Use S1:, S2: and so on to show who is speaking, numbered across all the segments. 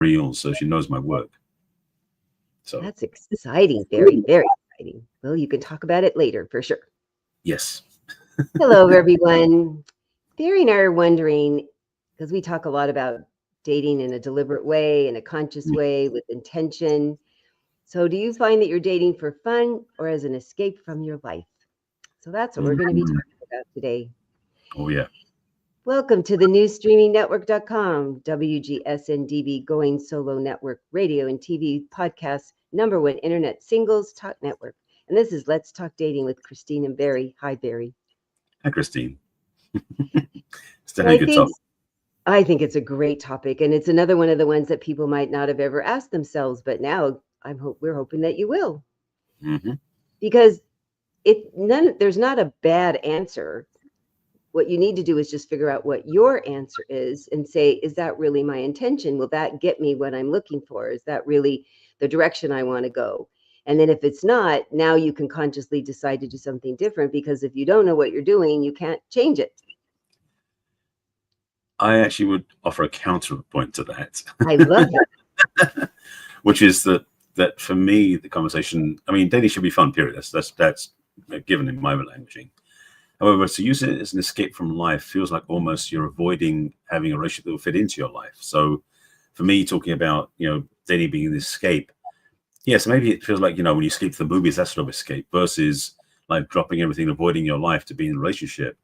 S1: real, so she knows my work. So
S2: that's exciting. Very, very exciting. Well, you can talk about it later for sure.
S1: yes.
S2: Hello, everyone. Barry and I are wondering, because we talk a lot about dating in a deliberate way, in a conscious way, with intention. So do you find that you're dating for fun or as an escape from your life? So that's what we're going to be talking about today.
S1: Oh, yeah.
S2: Welcome to the newstreamingnetwork.com, WGSN-DB Going Solo Network Radio and TV podcast, #1 Internet Singles Talk Network. And this is Let's Talk Dating with Christine and Barry. Hi, Barry.
S1: Hi, Christine. It's definitely a good topic.
S2: I think it's a great topic, and it's another one of the ones that people might not have ever asked themselves, but now we're hoping that you will, because there's not a bad answer. What you need to do is just figure out what your answer is and say, is that really my intention? Will that get me what I'm looking for? Is that really the direction I want to go? And then if it's not, now you can consciously decide to do something different, because if you don't know what you're doing, you can't change it.
S1: I actually would offer a counterpoint to that.
S2: I love that.
S1: Which is that for me, the conversation, I mean, dating should be fun, period. That's given in my languaging. However, to use it as an escape from life feels like almost you're avoiding having a relationship that will fit into your life. So for me, talking about, dating being an escape, yes, maybe it feels like, when you escape the movies, that's sort of escape, versus like dropping everything, avoiding your life to be in a relationship.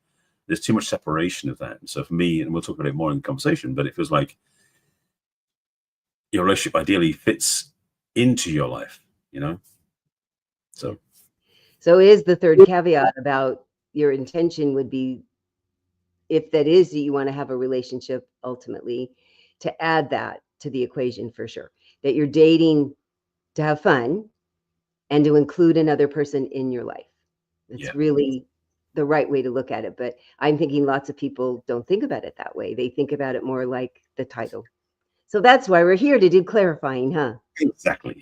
S1: There's too much separation of that. So for me, and we'll talk about it more in the conversation, but it feels like your relationship ideally fits into your life, So
S2: is the third caveat about your intention would be, if that is that you want to have a relationship ultimately, to add that to the equation for sure, that you're dating to have fun and to include another person in your life. It's really the right way to look at it. But I'm thinking lots of people don't think about it that way. They think about it more like the title. So that's why we're here, to do clarifying, huh?
S1: Exactly.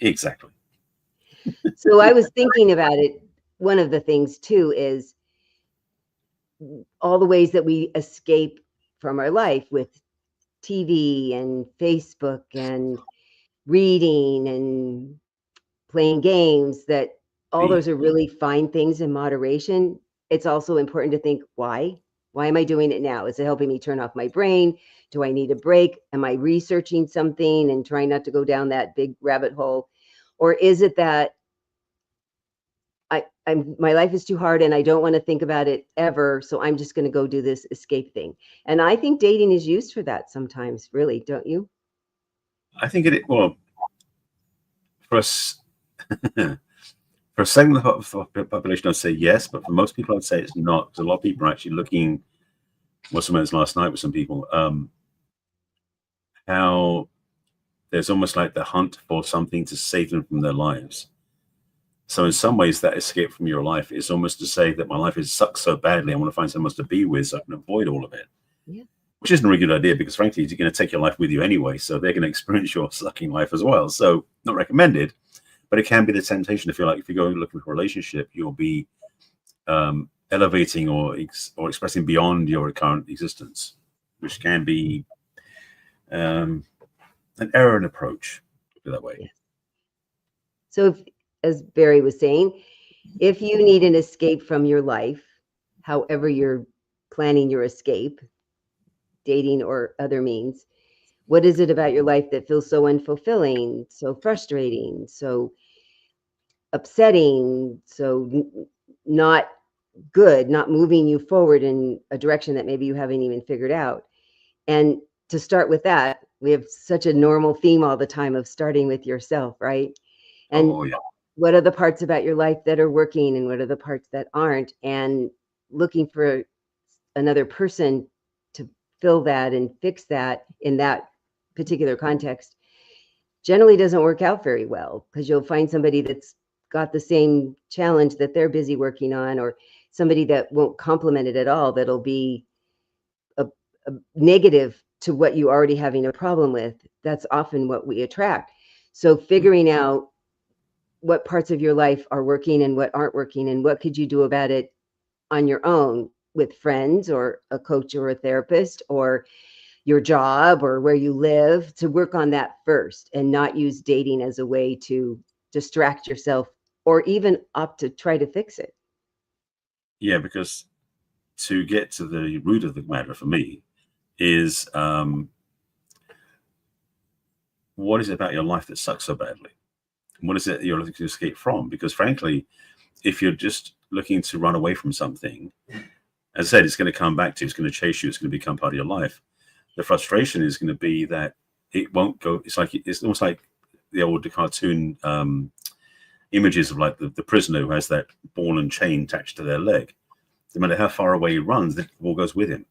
S2: So I was thinking about it. One of the things too is all the ways that we escape from our life with TV and Facebook and reading and playing games, that all those are really fine things in moderation. It's also important to think, why am I doing it now? Is it helping me turn off my brain? Do I need a break? Am I researching something and trying not to go down that big rabbit hole? Or is it that my life is too hard and I don't want to think about it ever, so I'm just going to go do this escape thing? And I think dating is used for that sometimes, really, don't you?
S1: I think well, for us, for a segment of the population, I'd say yes, but for most people, I'd say it's not, because a lot of people are actually looking, what's the last night with some people, how there's almost like the hunt for something to save them from their lives. So in some ways, that escape from your life is almost to say that my life has sucked so badly, I want to find someone else to be with so I can avoid all of it.
S2: Yeah.
S1: Which isn't a really good idea, because frankly, you're going to take your life with you anyway, so they're going to experience your sucking life as well. So not recommended, but it can be the temptation to feel like if you go looking for a relationship, you'll be elevating or expressing beyond your current existence, which can be an error in approach, that way.
S2: Yeah. So as Barry was saying, if you need an escape from your life, however you're planning your escape, dating or other means, what is it about your life that feels so unfulfilling, so frustrating, so upsetting, so not good, not moving you forward in a direction that maybe you haven't even figured out? And to start with that, we have such a normal theme all the time of starting with yourself, right? And what are the parts about your life that are working and what are the parts that aren't? And looking for another person to fill that and fix that in that particular context generally doesn't work out very well, because you'll find somebody that's got the same challenge that they're busy working on, or somebody that won't complement it at all, that'll be a negative to what you already having a problem with. That's often what we attract. So figuring out what parts of your life are working and what aren't working, and what could you do about it on your own with friends or a coach or a therapist, or your job or where you live, to work on that first and not use dating as a way to distract yourself or even opt to try to fix it.
S1: Yeah, because to get to the root of the matter for me is what is it about your life that sucks so badly? What is it you're looking to escape from? Because frankly, if you're just looking to run away from something, as I said, it's going to come back to you, it's going to chase you, it's going to become part of your life. The frustration is going to be that it won't go. It's almost like the old cartoon images of like the prisoner who has that ball and chain attached to their leg. No matter how far away he runs, the ball goes with him.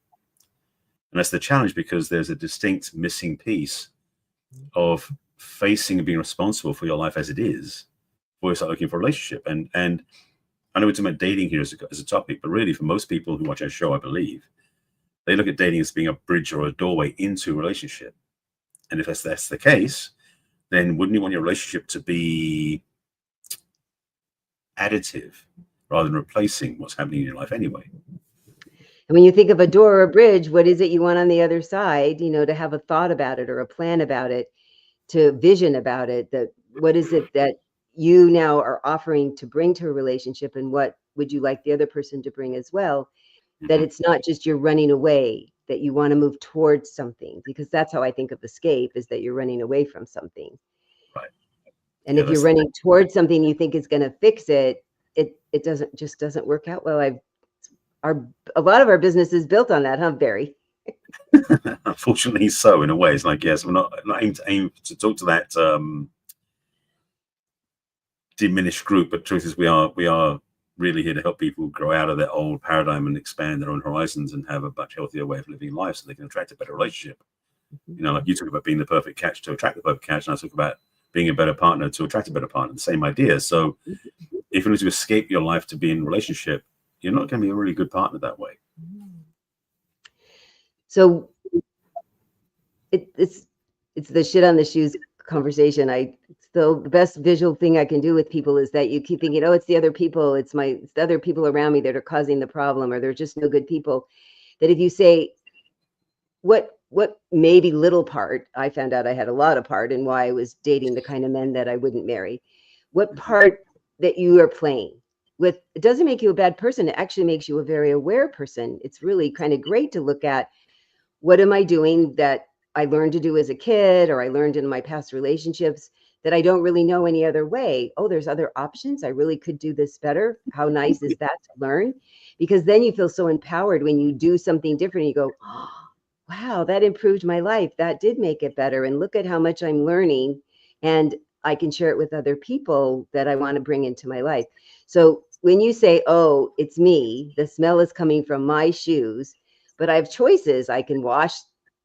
S1: And that's the challenge, because there's a distinct missing piece of facing and being responsible for your life as it is before you start looking for a relationship. And I know we're talking about dating here as a topic, but really for most people who watch our show, I believe, they look at dating as being a bridge or a doorway into a relationship. And if that's the case, then wouldn't you want your relationship to be additive rather than replacing what's happening in your life anyway?
S2: And when you think of a door or a bridge, what is it you want on the other side? To have a thought about it or a plan about it, to vision about it, that what is it that you now are offering to bring to a relationship, and what would you like the other person to bring as well? That it's not just you're running away, that you want to move towards something, because that's how I think of escape, is that you're running away from something.
S1: Right.
S2: And if you're running towards something you think is going to fix it, it doesn't work out well. A lot of our business is built on that, huh, Barry?
S1: Unfortunately, so in a way, it's like, yes, we're not aim to talk to that diminished group, but truth is, we are really here to help people grow out of their old paradigm and expand their own horizons and have a much healthier way of living life, so they can attract a better relationship. Like you talk about being the perfect catch to attract the perfect catch, and I talk about being a better partner to attract a better partner. The same idea. So if you want to escape your life to be in a relationship, you're not going to be a really good partner that way.
S2: So it's the shit on the shoes conversation. The best visual thing I can do with people is that you keep thinking, oh, it's the other people, it's the other people around me that are causing the problem, or they're just no good people. That if you say, what maybe little part, I found out I had a lot of part in why I was dating the kind of men that I wouldn't marry. What part that you are playing with, it doesn't make you a bad person. It actually makes you a very aware person. It's really kind of great to look at, what am I doing that I learned to do as a kid, or I learned in my past relationships, that I don't really know any other way. Oh, there's other options. I really could do this better. How nice is that to learn? Because then you feel so empowered when you do something different. You go, oh, wow, that improved my life. That did make it better. And look at how much I'm learning. And I can share it with other people that I want to bring into my life. So when you say, oh, it's me, the smell is coming from my shoes, but I have choices. I can wash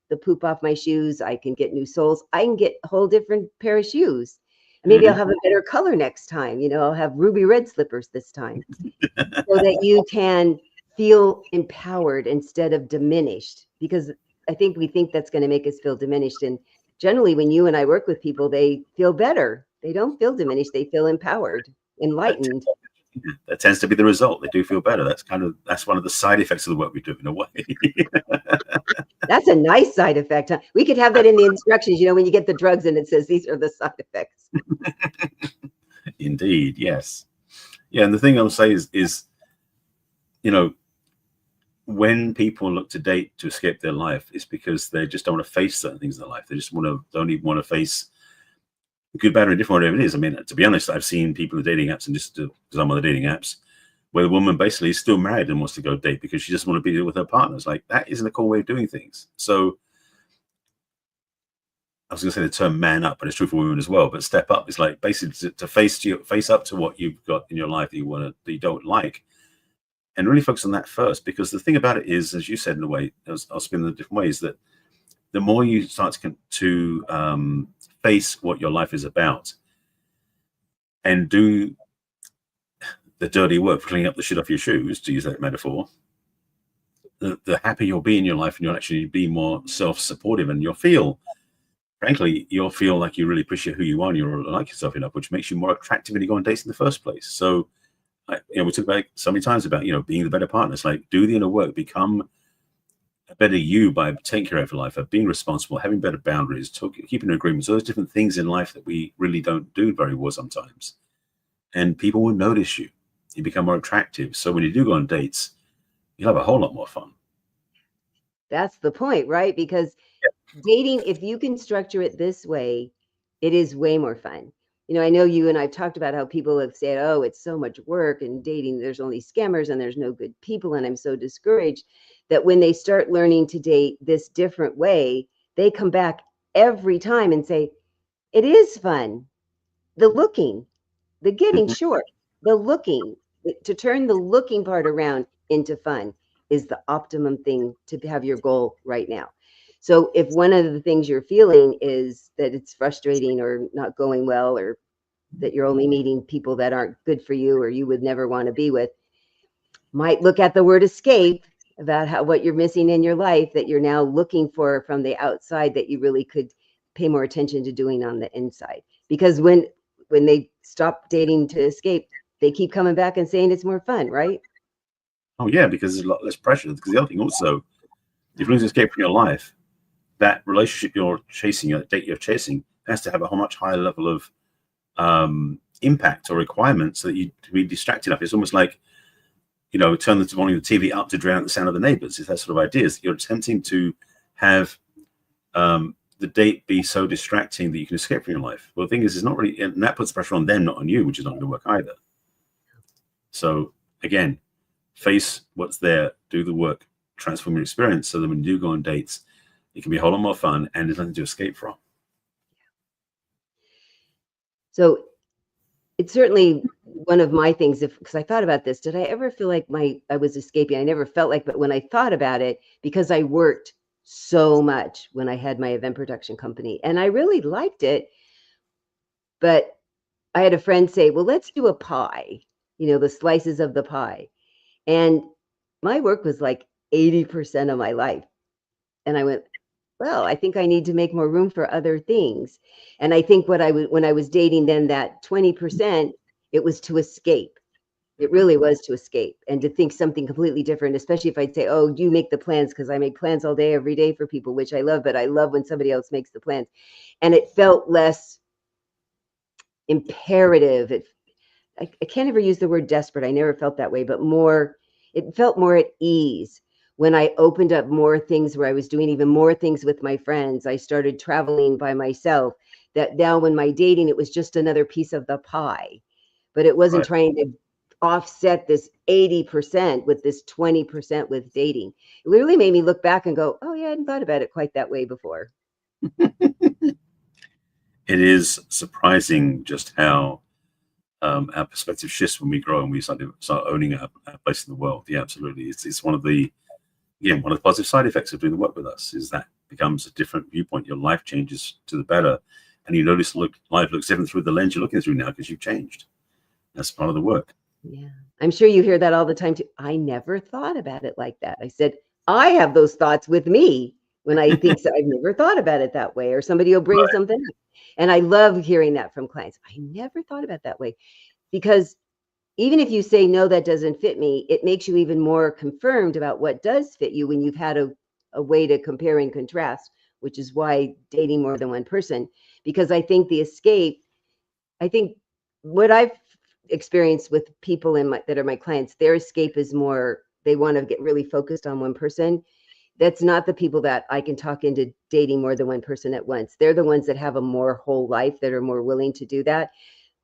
S2: the poop off my shoes. I can get new soles. I can get a whole different pair of shoes. And maybe I'll have a better color next time. I'll have ruby red slippers this time, so that you can feel empowered instead of diminished. Because I think we think that's going to make us feel diminished. And generally, when you and I work with people, they feel better. They don't feel diminished. They feel empowered, enlightened.
S1: That tends to be the result. They do feel better. That's one of the side effects of the work we do, in a way.
S2: That's a nice side effect, huh? We could have that in the instructions, when you get the drugs and it says these are the side effects.
S1: Indeed, yes. Yeah, and the thing I would say is, when people look to date to escape their life, it's because they just don't want to face certain things in their life. They just don't even want to face good, bad, or indifferent, whatever it is. I mean, to be honest, I've seen people in dating apps, and just because I'm on the dating apps, where the woman basically is still married and wants to go date because she doesn't want to be with her partners. Like, that isn't a cool way of doing things. So I was going to say the term man up, but it's true for women as well. But step up is like basically to face up to what you've got in your life that you don't like, and really focus on that first. Because the thing about it is, as you said, in a way, I'll spin it in different ways, that the more you start to face what your life is about and do the dirty work for cleaning up the shit off your shoes, to use that metaphor, the happier you'll be in your life, and you'll actually be more self-supportive, and frankly, you'll feel like you really appreciate who you are and you really like yourself enough, which makes you more attractive when you go on dates in the first place. So, we talk about so many times about, being the better partner. It's like, do the inner work, become a better you by taking care of your life, of being responsible, having better boundaries, keeping agreements, those different things in life that we really don't do very well sometimes. And people will notice you. You become more attractive. So when you do go on dates, you'll have a whole lot more fun.
S2: That's the point, right? Because dating, if you can structure it this way, it is way more fun. You know, I know you and I've talked about how people have said, oh, it's so much work and dating, there's only scammers and there's no good people. And I'm so discouraged that when they start learning to date this different way, they come back every time and say, it is fun. The looking, the getting
S1: Mhm.
S2: short, the looking, to turn the looking part around into fun is the optimum thing to have your goal right now. So if one of the things you're feeling is that it's frustrating or not going well, or that you're only meeting people that aren't good for you or you would never want to be with, might look at the word escape about what you're missing in your life that you're now looking for from the outside that you really could pay more attention to doing on the inside. Because when they stop dating to escape, they keep coming back and saying it's more fun, right?
S1: Oh yeah, because there's a lot less pressure. Because the other thing also, if you lose escape from your life, that relationship you're chasing, that date you're chasing, has to have a much higher level of impact or requirements so that you to be distracted enough. It's almost like, you know, turn the volume of the TV up to drown out the sound of the neighbors. It's that sort of ideas. You're attempting to have the date be so distracting that you can escape from your life. Well, the thing is, it's not really, and that puts pressure on them, not on you, which is not going to work either. So again, face what's there, do the work, transform your experience so that when you do go on dates, it can be a whole lot more fun and there's nothing to escape from.
S2: So it's certainly one of my things, because I thought about this, did I ever feel like I was escaping? I never felt like, but when I thought about it, because I worked so much when I had my event production company and I really liked it, but I had a friend say, well, let's do a pie, you know, the slices of the pie. And my work was like 80% of my life. And I went, well, I think I need to make more room for other things. And I think when I was dating then, that 20%, it was to escape. It really was to escape and to think something completely different, especially if I'd say, oh, you make the plans, because I make plans all day, every day for people, which I love, but I love when somebody else makes the plans. And it felt less imperative. I can't ever use the word desperate. I never felt that way, but it felt more at ease when I opened up more things, where I was doing even more things with my friends. I started traveling by myself. That now when my dating, it was just another piece of the pie, but it wasn't
S1: Right.
S2: trying to offset this 80% with this 20% with dating. It really made me look back and go, oh yeah, I hadn't thought about it quite that way before.
S1: It is surprising just how our perspective shifts when we grow and we start owning our place in the world. Yeah, absolutely. It's one of the positive side effects of doing the work with us is that becomes a different viewpoint. Your life changes to the better, and you notice life looks different through the lens you're looking through now because you've changed. That's part of the work.
S2: Yeah, I'm sure you hear that all the time too. I never thought about it like that. I said, I have those thoughts with me when I think so. I've never thought about it that way, or somebody will bring something up. And I love hearing that from clients. I never thought about it that way, because even if you say, no, that doesn't fit me, it makes you even more confirmed about what does fit you when you've had a way to compare and contrast, which is why dating more than one person. Because I think the escape, I think what I've experienced with people that are my clients, their escape is more, they want to get really focused on one person. That's not the people that I can talk into dating more than one person at once. They're the ones that have a more whole life, that are more willing to do that.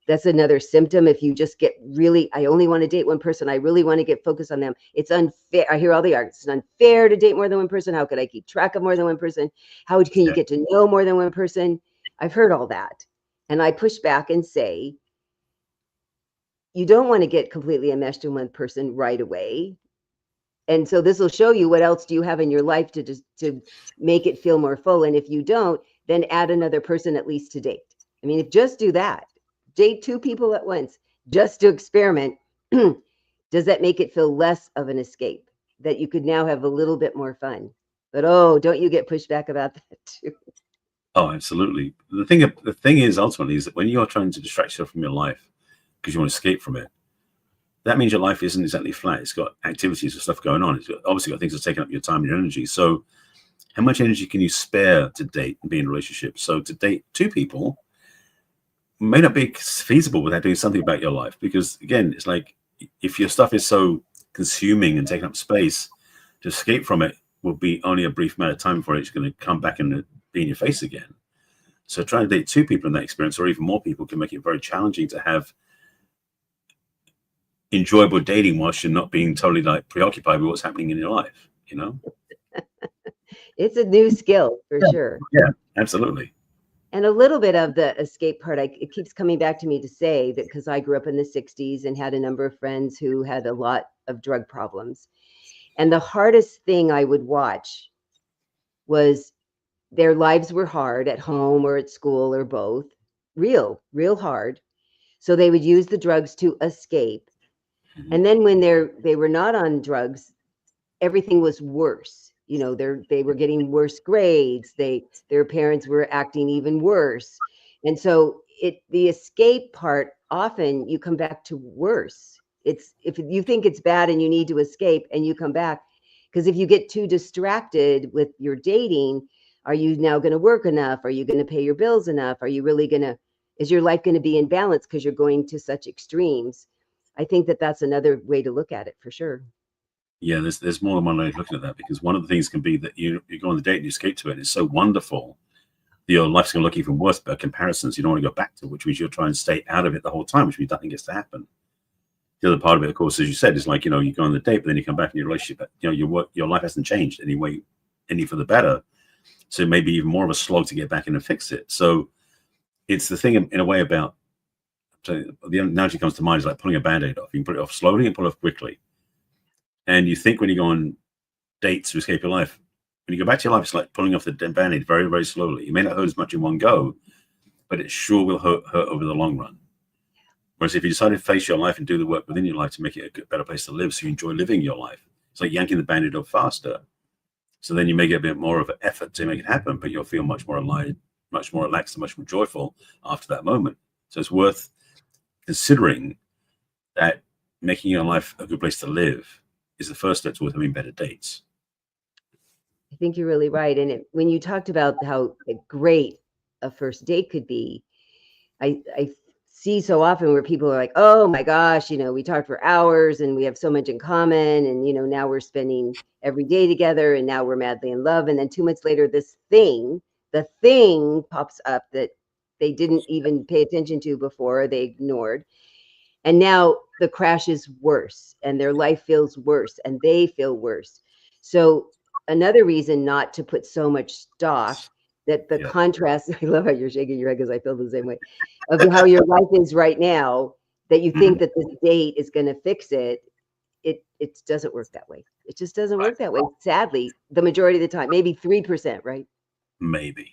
S2: That's another symptom. If you just get really, I only want to date one person, I really want to get focused on them, it's unfair. I hear all the arguments. It's unfair to date more than one person. How could I keep track of more than one person? How can you get to know more than one person? I've heard all that. And I push back and say, you don't want to get completely enmeshed in one person right away. And so this will show you what else do you have in your life to make it feel more full. And if you don't, then add another person at least to date. I mean, just do that. Date two people at once, just to experiment. Does that make it feel less of an escape, that you could now have a little bit more fun? But oh, don't you get pushed back about that too?
S1: Oh, absolutely. The thing is ultimately is that when you're trying to distract yourself from your life because you want to escape from it, that means your life isn't exactly flat. It's got activities and stuff going on. It's obviously got things that's taking up your time and your energy. So how much energy can you spare to date and be in a relationship? So to date two people may not be feasible without doing something about your life. Because again, it's like, if your stuff is so consuming and taking up space, to escape from it will be only a brief amount of time before it's going to come back and be in your face again. So trying to date two people in that experience, or even more people, can make it very challenging to have enjoyable dating whilst you're not being totally like preoccupied with what's happening in your life, you know?
S2: It's a new skill for sure.
S1: Yeah, absolutely.
S2: And a little bit of the escape part, it keeps coming back to me to say that, because I grew up in the 60s and had a number of friends who had a lot of drug problems. And the hardest thing I would watch was their lives were hard at home or at school or both, real hard. So they would use the drugs to escape. And then when they were not on drugs, everything was worse. You know, they were getting worse grades. Their parents were acting even worse. And so the escape part, often you come back to worse. It's, if you think it's bad and you need to escape and you come back, because if you get too distracted with your dating, are you now going to work enough? Are you going to pay your bills enough? Are you really going to, is your life going to be in balance because you're going to such extremes? I think that that's another way to look at it for sure.
S1: Yeah, there's more than one way of looking at that, because one of the things can be that you go on the date and you escape to it. And it's so wonderful that your life's going to look even worse by comparisons. You don't want to go back to, which means you'll try and stay out of it the whole time, which means nothing gets to happen. The other part of it, of course, as you said, is like, you know, you go on the date, but then you come back in your relationship, you know, your life hasn't changed anyway, any for the better. So it may be even more of a slog to get back in and fix it. So it's the thing in a way about, so the analogy comes to mind is like pulling a Band-Aid off. You can put it off slowly and pull it off quickly. And you think when you go on dates to escape your life, when you go back to your life, it's like pulling off the Band-Aid very, very slowly. It may not hurt as much in one go, but it sure will hurt over the long run. Whereas if you decide to face your life and do the work within your life to make it a better place to live, so you enjoy living your life, it's like yanking the Band-Aid off faster. So then you may get a bit more of an effort to make it happen, but you'll feel much more alive, much more relaxed, and much more joyful after that moment. So it's worth considering that making your life a good place to live is the first step towards having better dates.
S2: I think you're really right. And when you talked about how great a first date could be, I see so often where people are like, oh my gosh, you know, we talked for hours and we have so much in common. And, you know, now we're spending every day together and now we're madly in love. And then 2 months later, the thing pops up that they didn't even pay attention to before, they ignored. And now the crash is worse and their life feels worse and they feel worse. So another reason not to put so much stock, that the contrast, I love how you're shaking your head because I feel the same way, of how your life is right now, that you think that this date is going to fix it. It doesn't work that way. It just doesn't work that way. Sadly, the majority of the time, maybe 3%, right? Maybe.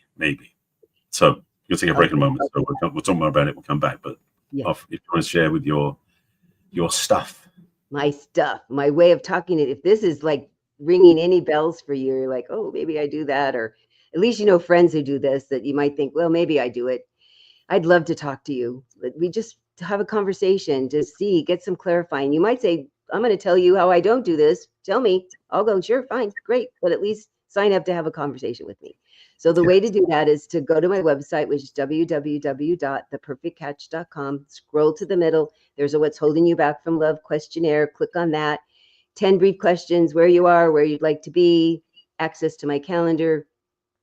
S1: So you'll take a break in a moment. So we'll talk more about it. We'll come back. But if you want to share with your stuff.
S2: My stuff, my way of talking it. If this is like ringing any bells for you, you're like, oh, maybe I do that. Or at least, you know, friends who do this, that you might think, well, maybe I do it. I'd love to talk to you. We just have a conversation to see, get some clarifying. You might say, I'm going to tell you how I don't do this. Tell me. I'll go, sure, fine, great. But at least sign up to have a conversation with me. So the way to do that is to go to my website, which is www.theperfectcatch.com. Scroll to the middle. There's a What's Holding You Back from Love questionnaire. Click on that. 10 brief questions, where you are, where you'd like to be, access to my calendar,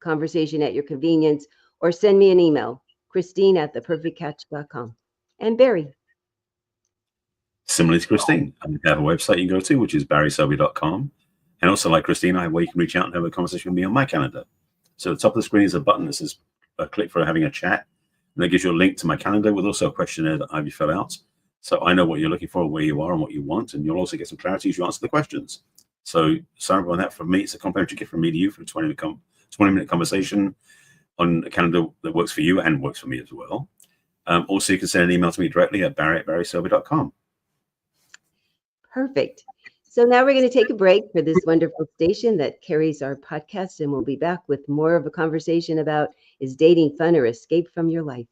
S2: conversation at your convenience, or send me an email, Christine@theperfectcatch.com. And Barry.
S1: Similarly to Christine, I have a website you can go to, which is barryselby.com. And also, like Christine, I have a way you can reach out and have a conversation with me on my calendar. So at the top of the screen is a button that says click for having a chat. And that gives you a link to my calendar with also a questionnaire that I have you fill out. So I know what you're looking for, where you are, and what you want. And you'll also get some clarity as you answer the questions. So sign up on that. For me, it's a complimentary gift from me to you for a 20-minute conversation on a calendar that works for you and works for me as well. Also, you can send an email to me directly at barry@barryselby.com.
S2: Perfect. So now we're going to take a break for this wonderful station that carries our podcast, and we'll be back with more of a conversation about, is dating fun or escape from your life?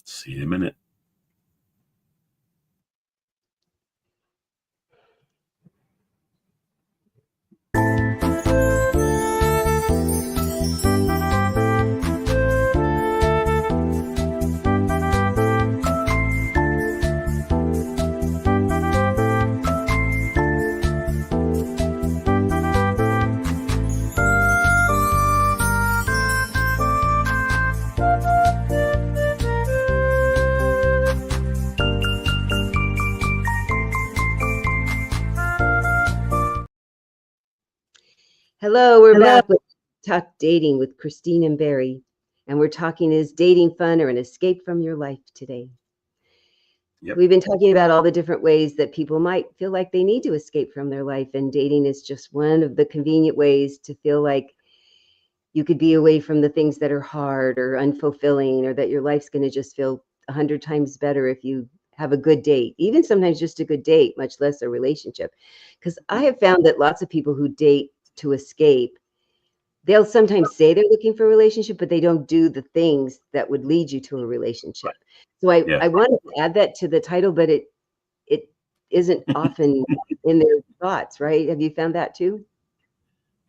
S1: See you in a minute.
S2: Hello, we're back with Talk Dating with Christine and Barry. And we're talking, is dating fun or an escape from your life today?
S1: Yep.
S2: We've been talking about all the different ways that people might feel like they need to escape from their life. And dating is just one of the convenient ways to feel like you could be away from the things that are hard or unfulfilling, or that your life's going to just feel 100 times better if you have a good date, even sometimes just a good date, much less a relationship. Because I have found that lots of people who date to escape, they'll sometimes say they're looking for a relationship, but they don't do the things that would lead you to a relationship. So I wanted to add that to the title, but it isn't often in their thoughts, right? Have you found that too?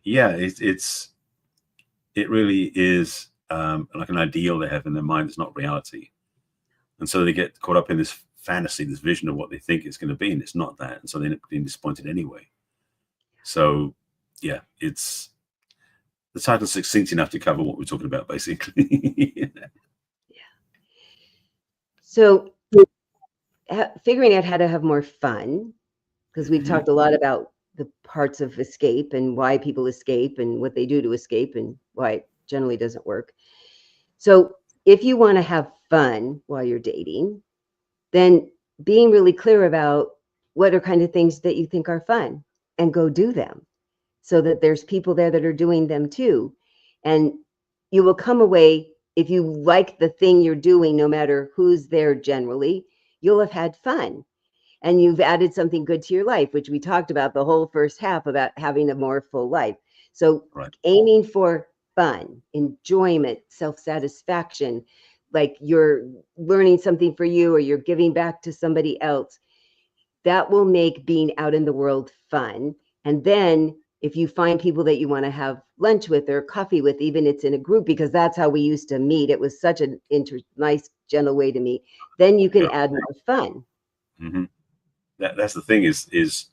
S1: Yeah, it really is like an ideal they have in their mind. It's not reality. And so they get caught up in this fantasy, this vision of what they think it's going to be, and it's not that. And so they end up being disappointed anyway. So yeah, it's the title's succinct enough to cover what we're talking about, basically.
S2: Yeah. So figuring out how to have more fun, because we've talked a lot about the parts of escape and why people escape and what they do to escape and why it generally doesn't work. So if you want to have fun while you're dating, then being really clear about what are kind of things that you think are fun and go do them, so that there's people there that are doing them too. And you will come away, if you like the thing you're doing, no matter who's there generally, you'll have had fun. And you've added something good to your life, which we talked about the whole first half about having a more full life. So aiming for fun, enjoyment, self-satisfaction, like you're learning something for you or you're giving back to somebody else, that will make being out in the world fun. And then if you find people that you want to have lunch with or coffee with, even it's in a group, because that's how we used to meet. It was such a nice, gentle way to meet. Then you can add more fun.
S1: Mm-hmm. That's the thing is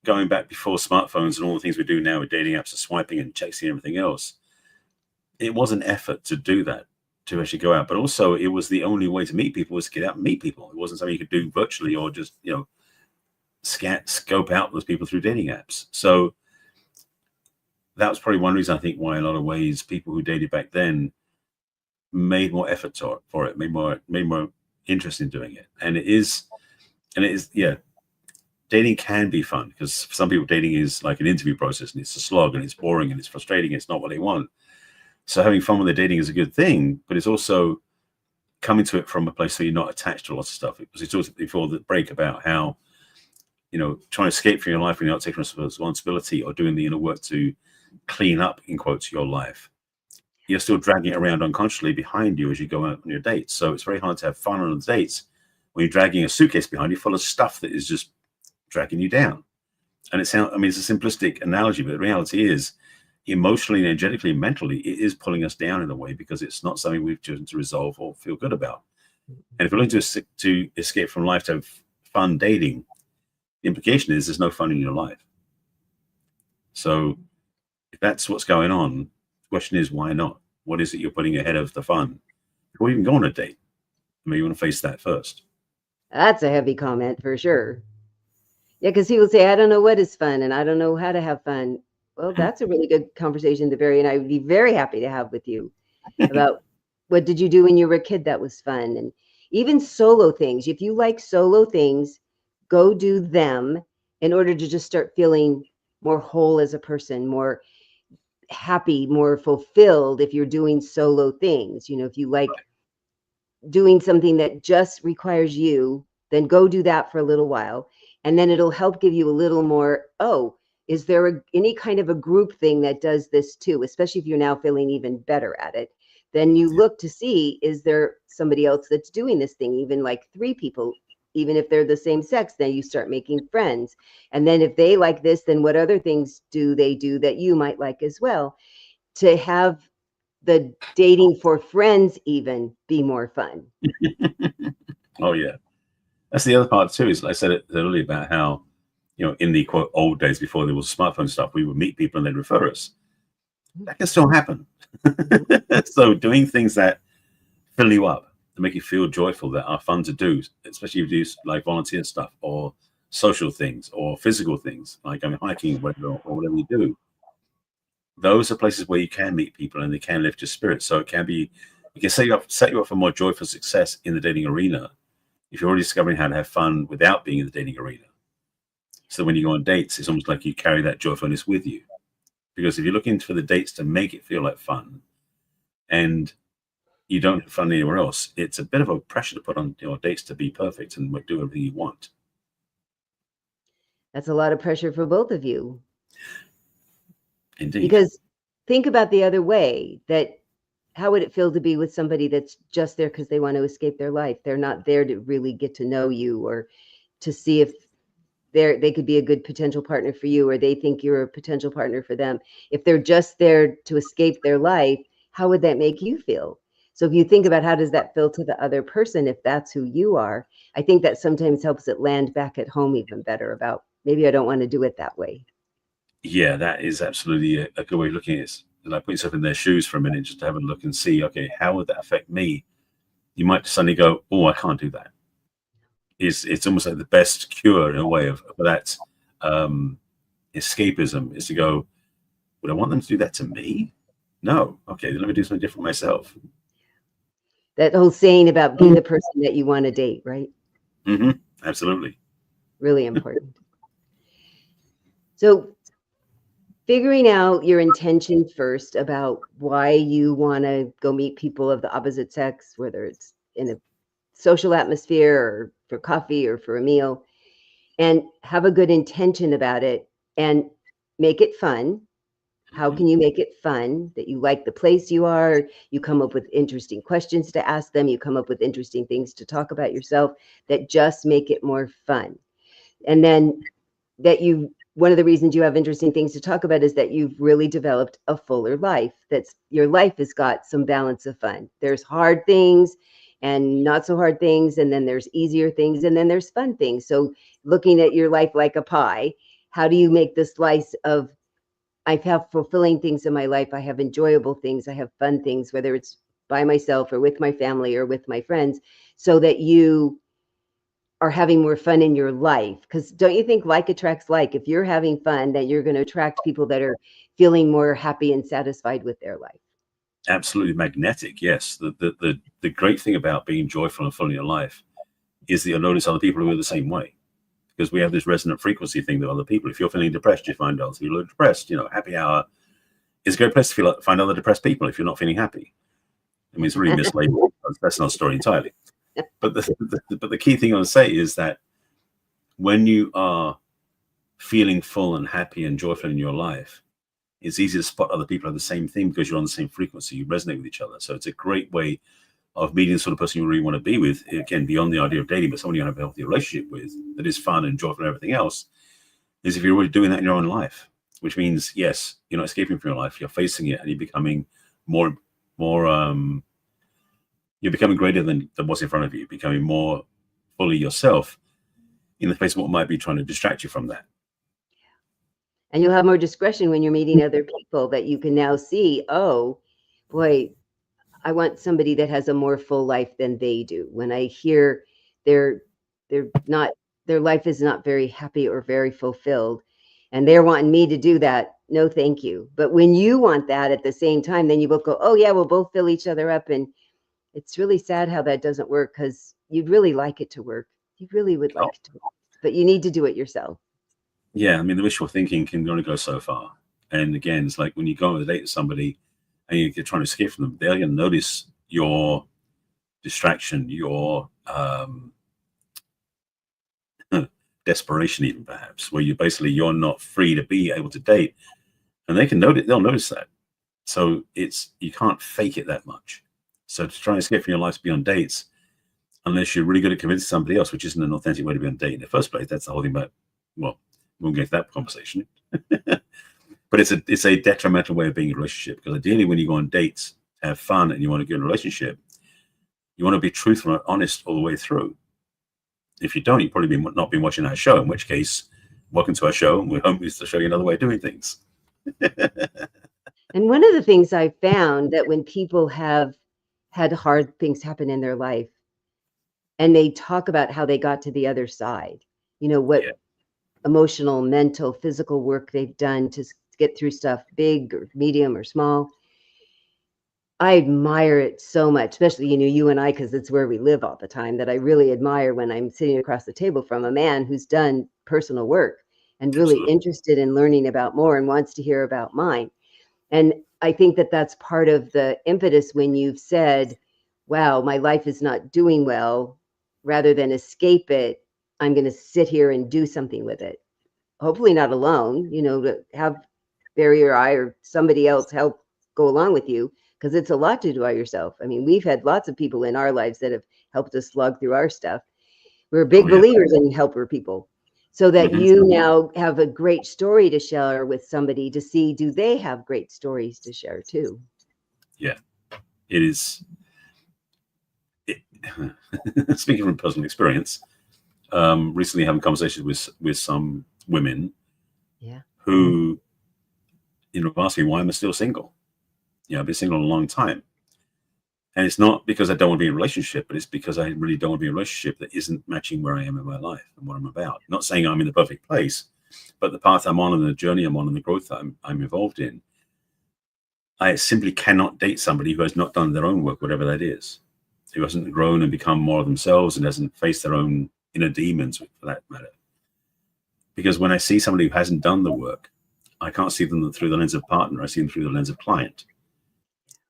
S1: going back before smartphones and all the things we do now with dating apps and swiping and texting and everything else. It was an effort to do that, to actually go out, but also it was the only way to meet people, was to get out and meet people. It wasn't something you could do virtually or just, scope out those people through dating apps. So that was probably one reason I think why a lot of ways people who dated back then made more effort for it, made more interest in doing it. And it is, dating can be fun, because for some people dating is like an interview process and it's a slog and it's boring and it's frustrating. It's not what they want. So having fun with the dating is a good thing, but it's also coming to it from a place where you're not attached to lots of stuff. It was talked before the break about how, trying to escape from your life when you're not taking responsibility or doing the inner work to clean up, in quotes, your life. You're still dragging it around unconsciously behind you as you go out on your dates. So it's very hard to have fun on the dates when you're dragging a suitcase behind you full of stuff that is just dragging you down. And it's a simplistic analogy, but the reality is, emotionally, energetically, mentally, it is pulling us down in a way, because it's not something we've chosen to resolve or feel good about. And if you're looking to escape from life, to have fun dating, the implication is there's no fun in your life. So if that's what's going on, the question is, why not? What is it you're putting ahead of the fun before you even go on a date? Maybe you want to face that first.
S2: That's a heavy comment for sure. Yeah, because people say, I don't know what is fun and I don't know how to have fun. Well, that's a really good conversation that Barry and I would be very happy to have with you about what did you do when you were a kid that was fun, and even solo things. If you like solo things, go do them in order to just start feeling more whole as a person, more happy, more fulfilled. If you're doing solo things, if you like doing something that just requires you, then go do that for a little while. And then it'll help give you a little more, is there any kind of a group thing that does this too? Especially if you're now feeling even better at it. Then you look to see, is there somebody else that's doing this thing? Even like 3 people, even if they're the same sex, then you start making friends. And then if they like this, then what other things do they do that you might like as well? To have the dating for friends even be more fun.
S1: Oh yeah. That's the other part too, is I said it earlier about how, in the quote old days before there was smartphone stuff, we would meet people and they'd refer us. That can still happen. So doing things that fill you up, to make you feel joyful, that are fun to do, especially if you do like volunteer stuff or social things or physical things, like going hiking, whatever, or whatever you do. Those are places where you can meet people and they can lift your spirit. So it can be, it can set you up for more joyful success in the dating arena if you're already discovering how to have fun without being in the dating arena. So when you go on dates, it's almost like you carry that joyfulness with you. Because if you're looking for the dates to make it feel like fun and you don't have fun anywhere else, it's a bit of a pressure to put on your dates to be perfect and do everything you want.
S2: That's a lot of pressure for both of you.
S1: Indeed.
S2: Because think about the other way, that how would it feel to be with somebody that's just there because they want to escape their life? They're not there to really get to know you or to see if they could be a good potential partner for you, or they think you're a potential partner for them. If they're just there to escape their life, how would that make you feel? So if you think about how does that feel to the other person, if that's who you are, I think that sometimes helps it land back at home even better about maybe I don't want to do it that way.
S1: Yeah, that is absolutely a good way of looking at it. Like put yourself in their shoes for a minute, just to have a look and see, okay, how would that affect me? You might suddenly go, oh, I can't do that. It's almost like the best cure in a way of that escapism is to go, would I want them to do that to me? No. Okay, then let me do something different myself.
S2: That whole saying about being the person that you want to date, right?
S1: Mm-hmm. Absolutely.
S2: Really important. So figuring out your intention first about why you want to go meet people of the opposite sex, whether it's in a social atmosphere or for coffee or for a meal, and have a good intention about it and make it fun. How can you make it fun? That you like the place you are, you come up with interesting questions to ask them, you come up with interesting things to talk about yourself that just make it more fun. And then that one of the reasons you have interesting things to talk about is that you've really developed a fuller life. That's your life has got some balance of fun. There's hard things and not so hard things, and then there's easier things, and then there's fun things. So looking at your life like a pie, how do you make the slice of I have fulfilling things in my life, I have enjoyable things, I have fun things, whether it's by myself or with my family or with my friends, so that you are having more fun in your life? Because don't you think like attracts like? If you're having fun, then you're going to attract people that are feeling more happy and satisfied with their life.
S1: Absolutely magnetic. Yes. The great thing about being joyful and full in your life is that you'll notice other people who are the same way, because we have this resonant frequency thing with other people. If you're feeling depressed, you find other people are depressed. Happy hour is a great place to find other depressed people if you're not feeling happy. I mean, it's really mislabeled. That's not a story entirely. But the key thing I want to say is that when you are feeling full and happy and joyful in your life, it's easy to spot other people have the same thing because you're on the same frequency. You resonate with each other. So it's a great way of meeting the sort of person you really want to be with. Again, beyond the idea of dating, but someone you have a healthy relationship with that is fun and joyful and everything else, is if you're already doing that in your own life, which means, yes, you're not escaping from your life, you're facing it and you're becoming more you're becoming greater than what's in front of you, becoming more fully yourself in the face of what might be trying to distract you from that.
S2: And you'll have more discretion when you're meeting other people, that you can now see, oh, boy, I want somebody that has a more full life than they do. When I hear their life is not very happy or very fulfilled, and they're wanting me to do that, no, thank you. But when you want that at the same time, then you both go, oh yeah, we'll both fill each other up. And it's really sad how that doesn't work, because you'd really like it to work. You really would like it to work, but you need to do it yourself.
S1: Yeah, I mean, the wishful thinking can only go so far. And again, it's like when you go on a date with somebody and you're trying to escape from them, they're going to notice your distraction, your desperation, even perhaps, where you're not free to be able to date, and they can notice. They'll notice that. So you can't fake it that much. So to try and escape from your life to be on dates, unless you're really good at convincing somebody else, which isn't an authentic way to be on a date in the first place. That's the whole thing about. Well, we won't get to that conversation. But it's a detrimental way of being in a relationship, because ideally when you go on dates, have fun, and you want to get in a relationship, you want to be truthful and honest all the way through. If you don't, you've probably not been watching our show, in which case, welcome to our show. We hope to show you another way of doing things.
S2: And one of the things I found, that when people have had hard things happen in their life and they talk about how they got to the other side, what emotional, mental, physical work they've done to get through stuff, big or medium or small. I admire it so much, especially, you and I, because it's where we live all the time, that I really admire when I'm sitting across the table from a man who's done personal work and really
S1: Absolutely.
S2: interested in learning about more and wants to hear about mine. And I think that that's part of the impetus when you've said, wow, my life is not doing well, rather than escape it, I'm going to sit here and do something with it. Hopefully not alone, to have Barry or I or somebody else help go along with you, because it's a lot to do by yourself. I mean, we've had lots of people in our lives that have helped us slog through our stuff. We're big
S1: Oh yeah.
S2: believers in helper people, so that
S1: Hmm.
S2: you now have a great story to share with somebody to see, do they have great stories to share too?
S1: Yeah, it is. Speaking from personal experience, recently having conversations with some women
S2: Yeah.
S1: who, ask me why am I still single? I've been single a long time. And it's not because I don't want to be in a relationship, but it's because I really don't want to be in a relationship that isn't matching where I am in my life and what I'm about. Not saying I'm in the perfect place, but the path I'm on and the journey I'm on and the growth that I'm involved in, I simply cannot date somebody who has not done their own work, whatever that is, who hasn't grown and become more of themselves and hasn't faced their own inner demons, for that matter. Because when I see somebody who hasn't done the work, I can't see them through the lens of partner. I see them through the lens of client,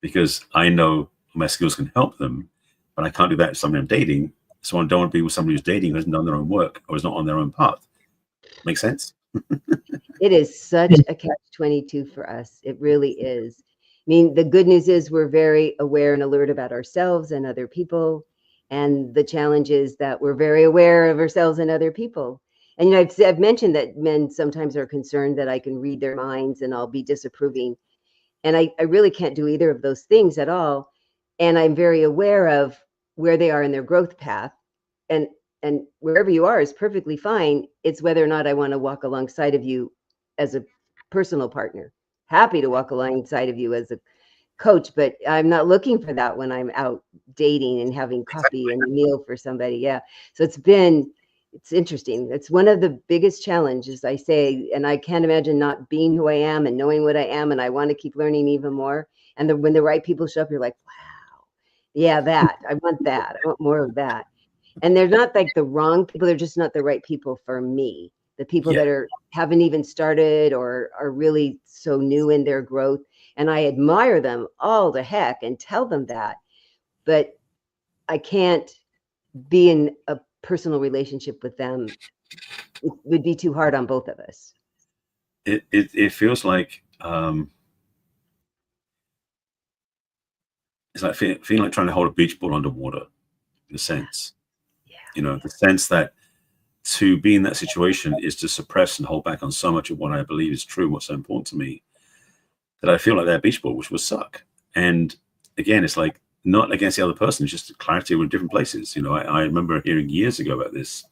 S1: because I know my skills can help them, but I can't do that if somebody I'm dating. So I don't want to be with somebody who's dating who hasn't done their own work or is not on their own path. Make sense?
S2: It is such a catch-22 for us. It really is. I mean, the good news is we're very aware and alert about ourselves and other people. And the challenge is that we're very aware of ourselves and other people. And I've mentioned that men sometimes are concerned that I can read their minds and I'll be disapproving. And I really can't do either of those things at all. And I'm very aware of where they are in their growth path. And wherever you are is perfectly fine. It's whether or not I want to walk alongside of you as a personal partner. Happy to walk alongside of you as a coach, but I'm not looking for that when I'm out dating and having coffee and a meal for somebody. Yeah. So it's interesting. It's one of the biggest challenges, I say, and I can't imagine not being who I am and knowing what I am, and I want to keep learning even more. And when the right people show up, you're like, wow, yeah, I want that. I want more of that. And they're not like the wrong people. They're just not the right people for me. The people
S1: Yeah.
S2: that haven't even started or are really so new in their growth. And I admire them all to heck and tell them that. But I can't be in a personal relationship with them. It would be too hard on both of us.
S1: It feels like it's like feeling like trying to hold a beach ball underwater, in a sense.
S2: Yeah.
S1: The sense that to be in that situation is to suppress and hold back on so much of what I believe is true, what's so important to me, that I feel like that beach ball, which will suck. And again, it's like not against the other person, it's just clarity with different places. I remember hearing years ago about this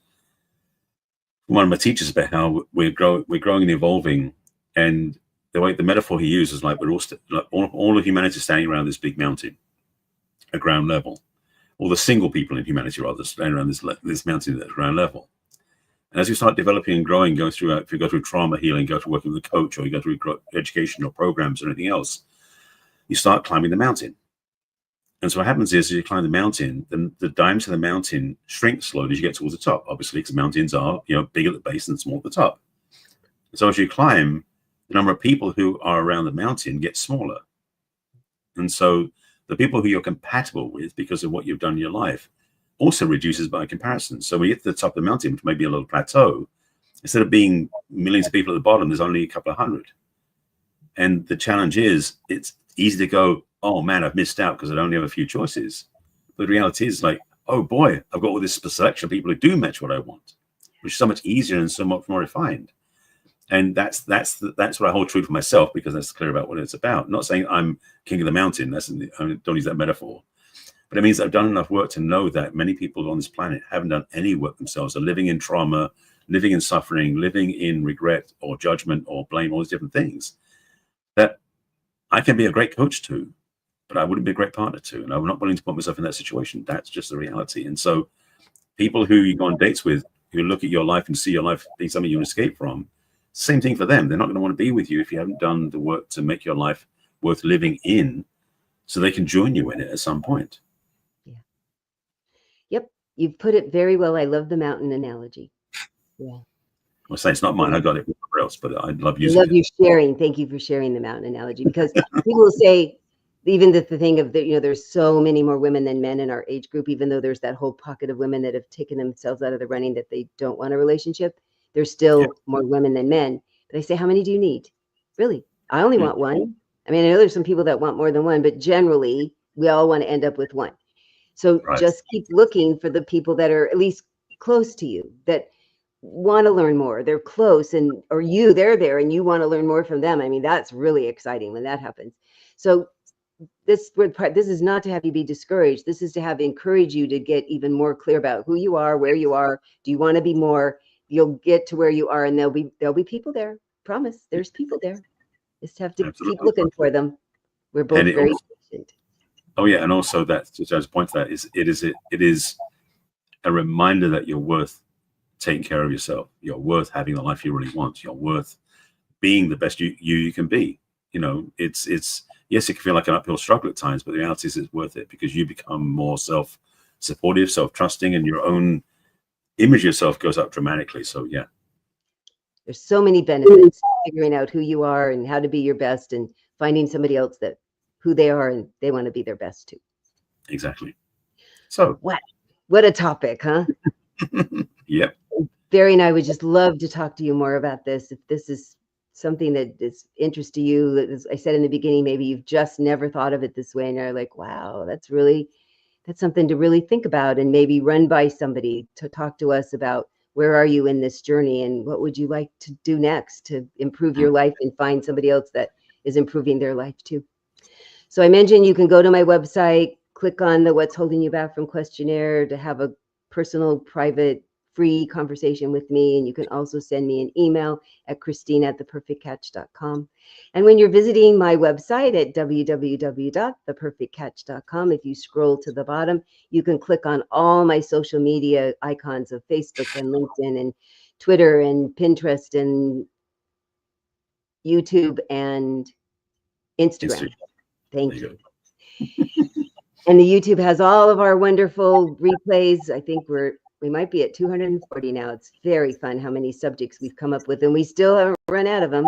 S1: from one of my teachers about how we're growing and evolving, and the metaphor he used was like we're all of humanity standing around this big mountain at ground level, or the single people in humanity rather standing around this mountain at ground level. And as you start developing and growing, if you go through trauma healing, go through working with a coach, or you go through educational programs or anything else, you start climbing the mountain. And so what happens is, as you climb the mountain, then the diameter of the mountain shrinks slowly as you get towards the top, obviously, because mountains are big at the base and small at the top. So as you climb, the number of people who are around the mountain gets smaller. And so the people who you're compatible with because of what you've done in your life also reduces by comparison. So when you get to the top of the mountain, which may be a little plateau, instead of being millions of people at the bottom, there's only a couple of hundred. And the challenge is, it's easy to go, oh man, I've missed out because I only have a few choices. But the reality is like, oh boy, I've got all this selection of people who do match what I want, which is so much easier and so much more refined. And that's what I hold true for myself, because that's clear about what it's about. Not saying I'm king of the mountain. I don't use that metaphor. But it means I've done enough work to know that many people on this planet haven't done any work themselves, are living in trauma, living in suffering, living in regret or judgment or blame, all these different things, that I can be a great coach to, but I wouldn't be a great partner to. And I'm not willing to put myself in that situation. That's just the reality. And so people who you go on dates with who look at your life and see your life being something you escape from, same thing for them. They're not going to want to be with you if you haven't done the work to make your life worth living in, so they can join you in it at some point.
S2: Yeah. Yep. You've put it very well. I love the mountain analogy. Yeah.
S1: Well, say it's not mine. I got it somewhere else, but I love
S2: I
S1: using
S2: love
S1: it.
S2: you sharing. Thank you for sharing the mountain analogy, because people will say, even the thing of that, there's so many more women than men in our age group, even though there's that whole pocket of women that have taken themselves out of the running, that they don't want a relationship. There's still more women than men. But I say, how many do you need? Really? I only want one. I mean, I know there's some people that want more than one, but generally we all want to end up with one. So just keep looking for the people that are at least close to you, that want to learn more. They're close, they're there and you want to learn more from them. I mean, that's really exciting when that happens. So this is not to have you be discouraged. This is to encourage you to get even more clear about who you are, where you are. Do you want to be more? You'll get to where you are, and there'll be people there. Promise, there's people there. Just have to keep looking for them. We're both very patient.
S1: Oh yeah, and also that, to Joe's point, to that is it is a reminder that you're worth taking care of yourself. You're worth having the life you really want. You're worth being the best you can be. It's yes, it can feel like an uphill struggle at times, but the reality is it's worth it, because you become more self-supportive, self-trusting, and your own image of yourself goes up dramatically. So yeah.
S2: There's so many benefits figuring out who you are and how to be your best, and finding somebody else that who they are and they want to be their best too.
S1: Exactly. So
S2: what a topic, huh?
S1: Yep.
S2: Barry and I would just love to talk to you more about this. If this is something that is interest to you, as I said in the beginning, maybe you've just never thought of it this way, and you're like, wow, that's something to really think about, and maybe run by somebody to talk to us about where are you in this journey, and what would you like to do next to improve your life and find somebody else that is improving their life too. So I mentioned you can go to my website, click on the What's Holding You Back From questionnaire to have a personal, private, free conversation with me. And you can also send me an email at Christine@theperfectcatch.com. And when you're visiting my website at www.theperfectcatch.com, if you scroll to the bottom, you can click on all my social media icons of Facebook and LinkedIn and Twitter and Pinterest and YouTube and Instagram. Thank you. And the YouTube has all of our wonderful replays. I think we might be at 240 now. It's very fun how many subjects we've come up with, and we still haven't run out of them.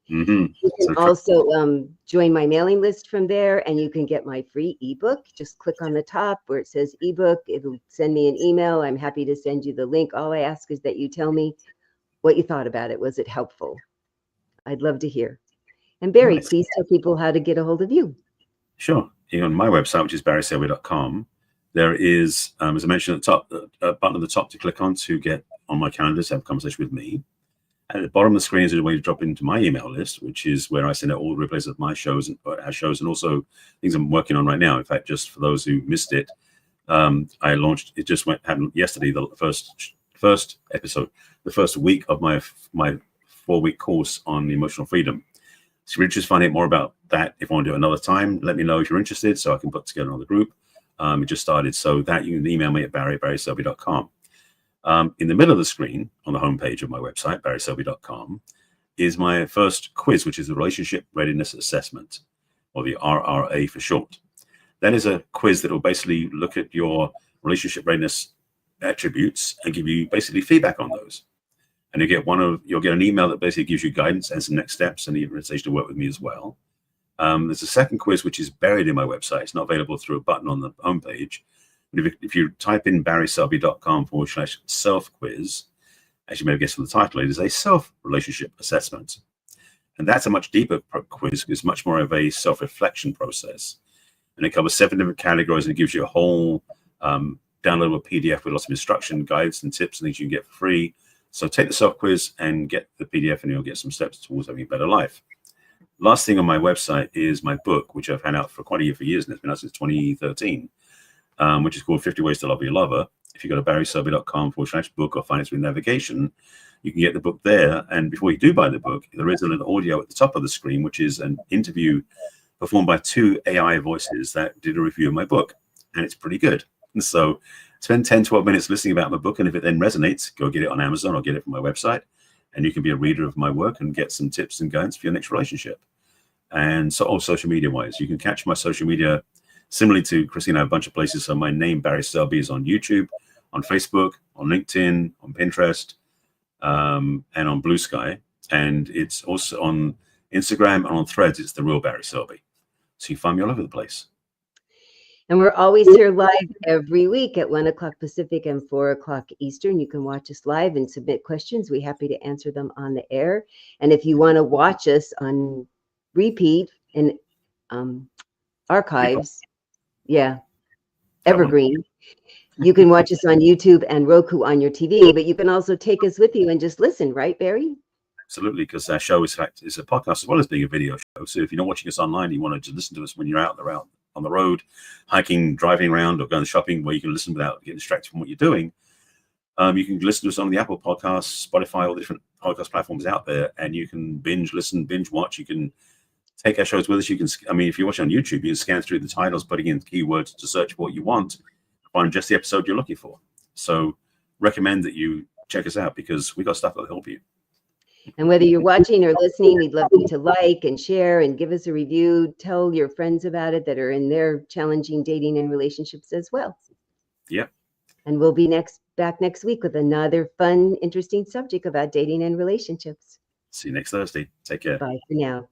S2: You can also join my mailing list from there, and you can get my free ebook. Just click on the top where it says ebook. It'll send me an email. I'm happy to send you the link. All I ask is that you tell me what you thought about it. Was it helpful? I'd love to hear. And Barry, please tell people how to get a hold of you.
S1: Sure. On my website, which is barryselby.com, there is, as I mentioned at the top, a button at the top to click on to get on my calendar to have a conversation with me. At the bottom of the screen is a way to drop into my email list, which is where I send out all the replays of my shows and our shows, and also things I'm working on right now. In fact, just for those who missed it, I launched. It just happened yesterday. The first episode, the first week of my 4-week course on emotional freedom. So if you're interested in finding out more about that, if I want to do it another time, let me know if you're interested, so I can put together another group. It just started, so that you can email me at barryselby.com. In the middle of the screen on the homepage of my website, barryselby.com, is my first quiz, which is the Relationship Readiness Assessment, or the RRA for short. That is a quiz that will basically look at your relationship readiness attributes and give you basically feedback on those. And you'll get an email that basically gives you guidance and some next steps, and the invitation to work with me as well. There's a second quiz which is buried in my website. It's not available through a button on the homepage. But if you type in barryselby.com/self-quiz, as you may have guessed from the title, it is a self-relationship assessment. And that's a much deeper quiz. It's much more of a self-reflection process. And it covers 7 different categories, and it gives you a whole downloadable PDF with lots of instruction, guides, and tips and things you can get for free. So take the self-quiz and get the PDF, and you'll get some steps towards having a better life. Last thing on my website is my book, which I've had out for quite a years, and it's been out since 2013, which is called 50 Ways to Love Your Lover. If you go to barryselby.com/book or find it through navigation, you can get the book there. And before you do buy the book, there is a little audio at the top of the screen, which is an interview performed by 2 AI voices that did a review of my book. And it's pretty good. And so spend 10, 12 minutes listening about my book. And if it then resonates, go get it on Amazon or get it from my website. And you can be a reader of my work and get some tips and guidance for your next relationship. And so, social media wise, you can catch my social media similarly to Christina, a bunch of places. So my name, Barry Selby, is on YouTube, on Facebook, on LinkedIn, on Pinterest, and on Blue Sky. And it's also on Instagram and on Threads. It's the real Barry Selby. So you find me all over the place.
S2: And we're always here live every week at 1 o'clock Pacific and 4 o'clock Eastern. You can watch us live and submit questions. We're happy to answer them on the air. And if you want to watch us on repeat and archives, evergreen, you can watch us on YouTube and Roku on your TV, but you can also take us with you and just listen, right, Barry?
S1: Absolutely, because our show is a podcast as well as being a video show. So if you're not watching us online, you want to just listen to us when you're out on the road, hiking, driving around, or going shopping, where you can listen without getting distracted from what you're doing. You can listen to us on the Apple Podcasts, Spotify, all the different podcast platforms out there, and you can binge listen, binge watch. You can take our shows with us. You can, if you watch on YouTube, you can scan through the titles, putting in keywords to search for what you want, find just the episode you're looking for. So recommend that you check us out because we got stuff that'll help you.
S2: And whether you're watching or listening, we'd love you to like and share and give us a review. Tell your friends about it that are in their challenging dating and relationships as well.
S1: Yeah.
S2: And we'll be back next week with another fun, interesting subject about dating and relationships.
S1: See you next Thursday. Take care.
S2: Bye for now.